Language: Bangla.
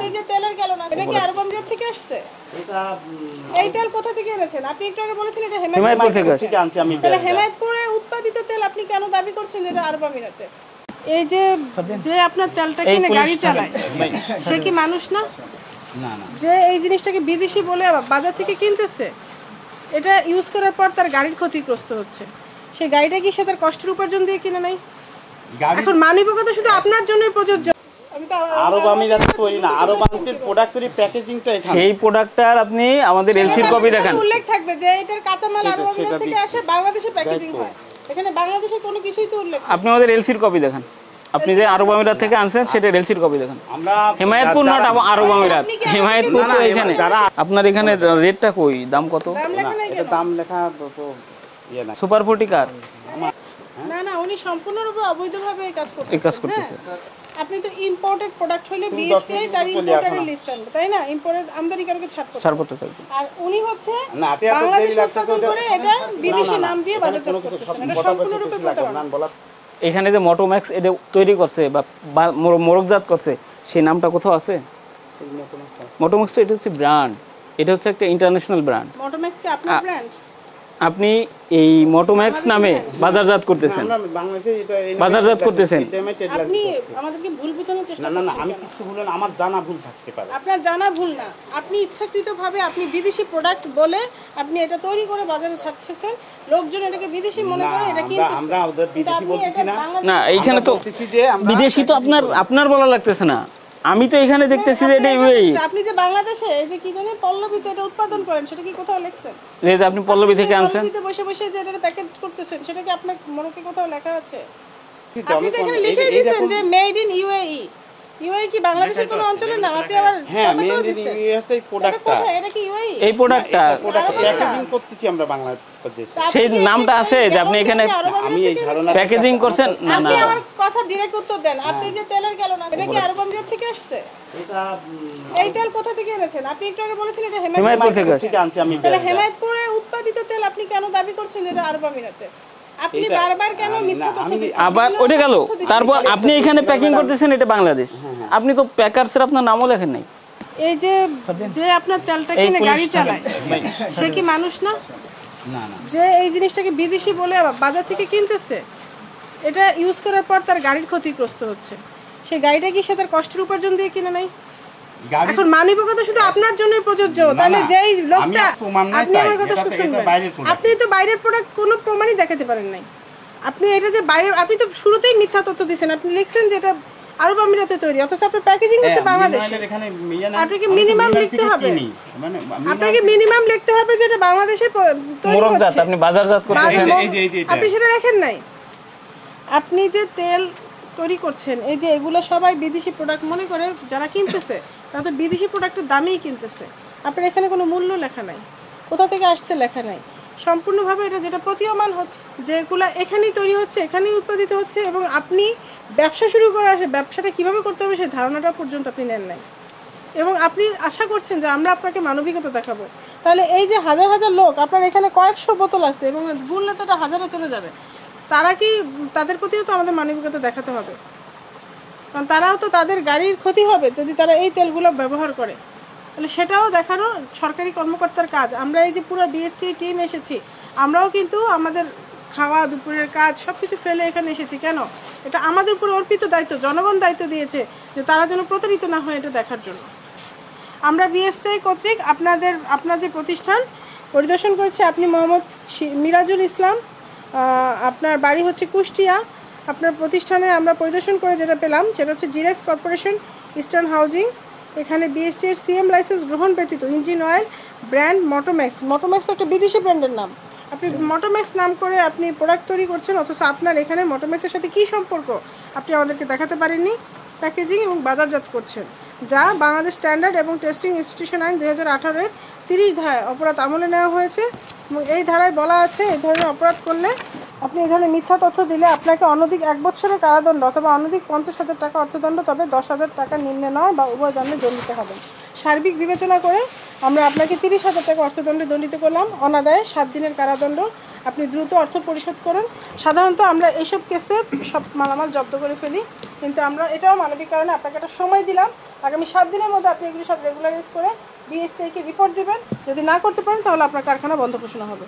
আপনি যে তেলের গেল না, এটা কি আরব আমিরাত থেকে আসছে? এটা এই তেল কোথা থেকে এনেছেন? আপনি একটু আগে বলেছেন এটা হেমায়েতপুর থেকে আনছি আমি। তাহলে হেমায়েতপুরে উৎপাদিত তেল আপনি কেন দাবি করছেন এটা আরব আমিরাতে? এই যে যে আপনার তেলটা কিনে গাড়ি চালায় সে কি মানুষ না? না না, যে এই জিনিসটাকে বিদেশি বলে বাজার থেকে কিনতেছে, এটা ইউজ করার পর তার গাড়ির ক্ষতিগ্রস্ত হচ্ছে, সেই গাড়িটা কি সে তার কষ্টের উপার্জন দিয়ে কিনে নাই? এখন মানবিকতা শুধু আপনার জন্যই প্রযোজ্য। আরব আমিরাত তৈরি না, আরব আমিরাতের প্রোডাক্ট তৈরি প্যাকেজিংটা এখানে। সেই প্রোডাক্টটার আপনি আমাদের এলসির কপি দেখান। উল্লেখ থাকবে যে এটার কাঁচামাল আরব আমিরাত থেকে আসে, বাংলাদেশে প্যাকেজিং হয়। এখানে বাংলাদেশের কোনো কিছুই তো উল্লেখ। আপনি আমাদের এলসির কপি দেখান। আপনি যে আরব আমিরাত থেকে আনছেন সেটা এলসির কপি দেখান। আমরা হেমায়েতপুর নট আরব আমিরাত, হেমায়েতপুর তো এখানে। আপনার এখানে রেটটা কই, দাম কত? এটা দাম লেখা তো ইয়ে না। সুপার 40 কার? না না, উনি সম্পূর্ণরূপে অবৈধভাবে এই কাজ করতেছে। আপনি তো ইম্পোর্টেড প্রোডাক্ট হলে বিএসটিআই তার ইম্পোর্টারের লিস্ট আনবে, তাই না? ইম্পোর্টেড আমদানিকারকে ছাড়পত্র থাকবে। আর উনি হচ্ছে বাংলাদেশ উৎপাদন করে এটা বিদেশি নাম দিয়ে বাজারজাত করতেছেন, এটা সম্পূর্ণরূপে প্রতারণা। এখানে যে মোটোম্যাক্স এটা তৈরি করছে বা মোড়কজাত করছে সেই নামটা কোথাও আছে? মোটোম্যাক্স তো এটা হচ্ছে ব্র্যান্ড, এটা হচ্ছে একটা ইন্টারন্যাশনাল ব্র্যান্ড। মোটোম্যাক্স কি আপনার ব্র্যান্ড? আপনি এই মোটোম্যাক্স নামে বাজারজাত করতেছেন, বাজারজাত করতেছেন। আপনি আমাদেরকে ভুল বোঝানোর চেষ্টা করছেন। না না, আমি কিছু বললাম, আমার জানা ভুল থাকতে পারে। আপনার জানা ভুল না, আপনি ইচ্ছাকৃতভাবে আপনি বিদেশি প্রোডাক্ট বলে আপনি এটা তৈরি করে বাজারে ছাড়তেছেন, লোকজন এটাকে বিদেশি মনে করে এটা কিনতেছে। আমরা ওদের বিদেশি বলতেছি না। না, এইখানে তো বিদেশি তো আপনার বলা লাগতেছে না। আমি তো এখানে দেখতেছি যে এটা ইউএই। আপনি যে বাংলাদেশে এই যে কি জানি পল্লবীতে এটা উৎপাদন করেন, সেটা কি কোথাও লেখছেন? যে আপনি পল্লবী থেকে আনছেন, পল্লবীতে বসে বসে যে এটা প্যাকেট করতেছেন, সেটা কি আপনার মনে কোথাও লেখা আছে? আপনি তো এখানে লিখে দিয়েছেন যে মেড ইন ইউএই। ইউএই কি বাংলাদেশের কোনো অঞ্চলের নাম? আপনি আবার মেড ইন ইউএই আছে এই প্রোডাক্টটা। এটা কি ইউএই? এই প্রোডাক্টটা প্যাকেজিং করতেছি আমরা বাংলাদেশে। সেই নামটা আছে যে আপনি এখানে আমি এই ধারণা প্যাকেজিং করছেন। না না, আপনি আমার কথা ডাইরেক্ট উত্তর দেন। আপনি যে তেলের গেল না, এটা কি আরব আমিরাত থেকে আসছে? এটা এই তেল কোথা থেকে এনেছেন? আপনি একটু আগে বলেছেন এটা হেমায়েতপুর থেকে আনছি আমি। তাহলে হেমায়েতপুরে উৎপাদিত তেল আপনি কেন দাবি করছেন এটা আরব আমিরাতে? আপনি বারবার কেন মিথ্যা তথ্য দিচ্ছেন? আবার ওটা গেল, তারপর আপনি এখানে প্যাকিং করতেছেন এটা বাংলাদেশ। আপনি তো প্যাকারসের আপনার নামও লেখেন নাই। এই যে যে আপনার তেলটা কিনে গাড়ি চালায় সে কি মানুষ না? না না, যে এই জিনিসটাকে বিদেশি বলে বাজার থেকে কিনতেছে, এটা ইউজ করার পর তার গাড়ির ক্ষতিগ্রস্ত হচ্ছে, সেই গাড়িটা কি সে তার কষ্টের উপার্জন দিয়ে কিনে নাই? এখন মানবিকতা শুধু আপনার জন্যই প্রযোজ্য। তাহলে যেই লোকটা, আপনি আমার কথা শুনবেন, আপনি তো বাইরের প্রোডাক্ট কোনো প্রমাণই দেখাতে পারেন নাই। আপনি এটা যে বাইরে, আপনি তো শুরুতেই মিথ্যা তথ্য দিয়েছেন। আপনি লিখছেন যে এটা আরব আমিরাতে তৈরি, অথচ আপনার প্যাকেজিং হচ্ছে বাংলাদেশে। আপনাকে মিনিমাম লিখতে হবে, আপনাকে মিনিমাম লিখতে হবে যে এটা বাংলাদেশে তৈরি হচ্ছে, আপনি বাজারজাত করতেছেন, আপনি সেটা লেখেন নাই। আপনি যে তেল তৈরি করছেন, এই যে এগুলো সবাই বিদেশি প্রোডাক্ট মনে করে যারা কিনতেছে, তারা তো বিদেশি প্রোডাক্টের দামেই কিনতেছে। আপনার এখানে কোনো মূল্য লেখা নাই, কোথা থেকে আসছে লেখা নাই। সম্পূর্ণভাবে এটা যেটা প্রতীয়মান হচ্ছে, যেগুলো এখানেই তৈরি হচ্ছে, এখানেই উৎপাদিত হচ্ছে, এবং আপনি ব্যবসা শুরু করে আসে ব্যবসাটা কীভাবে করতে হবে সেই ধারণাটা পর্যন্ত আপনি নেন নাই, এবং আপনি আশা করছেন যে আমরা আপনাকে মানবিকতা দেখাবো। তাহলে এই যে হাজার হাজার লোক, আপনার এখানে কয়েকশো বোতল আছে এবং গুনলে তো এটা হাজারে চলে যাবে, তারা কি, তাদের প্রতিও তো আমাদের মানবিকতা দেখাতে হবে, কারণ তারাও তো, তাদের গাড়ির ক্ষতি হবে যদি তারা এই তেলগুলো ব্যবহার করে। তাহলে সেটাও দেখানো সরকারি কর্মকর্তার কাজ। আমরা এই যে পুরো বিএসটি টিম এসেছি, আমরাও কিন্তু আমাদের খাওয়া দুপুরের কাজ সব কিছু ফেলে এখানে এসেছি। কেন? এটা আমাদের উপর অর্পিত দায়িত্ব, জনগণ দায়িত্ব দিয়েছে যে তারা যেন প্রতারিত না হয় এটা দেখার জন্য। আমরা বিএসটি কর্তৃক আপনার যে প্রতিষ্ঠান পরিদর্শন করেছি, আপনি মোহাম্মদ মিরাজুল ইসলাম, আপনার বাড়ি হচ্ছে কুষ্টিয়া। আপনার প্রতিষ্ঠানে আমরা পরিদর্শন করে যেটা পেলাম সেটা হচ্ছে জিরেক্স কর্পোরেশন, ইস্টার্ন হাউজিং। এখানে বিএসটি এর সিএম লাইসেন্স গ্রহণ ব্যতীত engine oil brand Motomax, Motomax তো একটা বিদেশি ব্র্যান্ডের নাম, আপনি মোটোম্যাক্স নাম করে আপনি প্রোডাক্ট তৈরি করছেন, অথচ আপনার এখানে মোটোম্যাক্সের সাথে কী সম্পর্ক আপনি আমাদেরকে দেখাতে পারেননি। প্যাকেজিং এবং বাজারজাত করছেন, যা বাংলাদেশ স্ট্যান্ডার্ড এবং টেস্টিং ইনস্টিটিউশন আইন 2018-এর 30 ধারায় অপরাধ আমলে নেওয়া হয়েছে। এবং এই ধারায় বলা আছে এই ধরনের অপরাধ করলে, আপনি এই ধরনের মিথ্যা তথ্য দিলে আপনাকে অনধিক 1 বছরের কারাদণ্ড অথবা অনধিক 50,000 টাকা অর্থদণ্ড, তবে 10,000 টাকার নিম্নে নয় বা উভয় দণ্ডে দণ্ডিত হবেন। সার্বিক বিবেচনা করে আমরা আপনাকে 30,000 টাকা অর্থদণ্ডে দণ্ডিত করলাম, অনাদায়ে 7 দিনের কারাদণ্ড। আপনি দ্রুত অর্থ পরিশোধ করুন। সাধারণত আমরা এইসব কেসে সব মালামাল জব্দ করে ফেলি, কিন্তু আমরা এটাও মানবিক কারণে আপনাকে একটা সময় দিলাম। আগামী 7 দিনের মধ্যে আপনি এগুলো সব রেগুলারাইজ করে ডিএসটিআইকে রিপোর্ট দেবেন। যদি না করতে পারেন তাহলে আপনার কারখানা বন্ধ ঘোষণা হবে।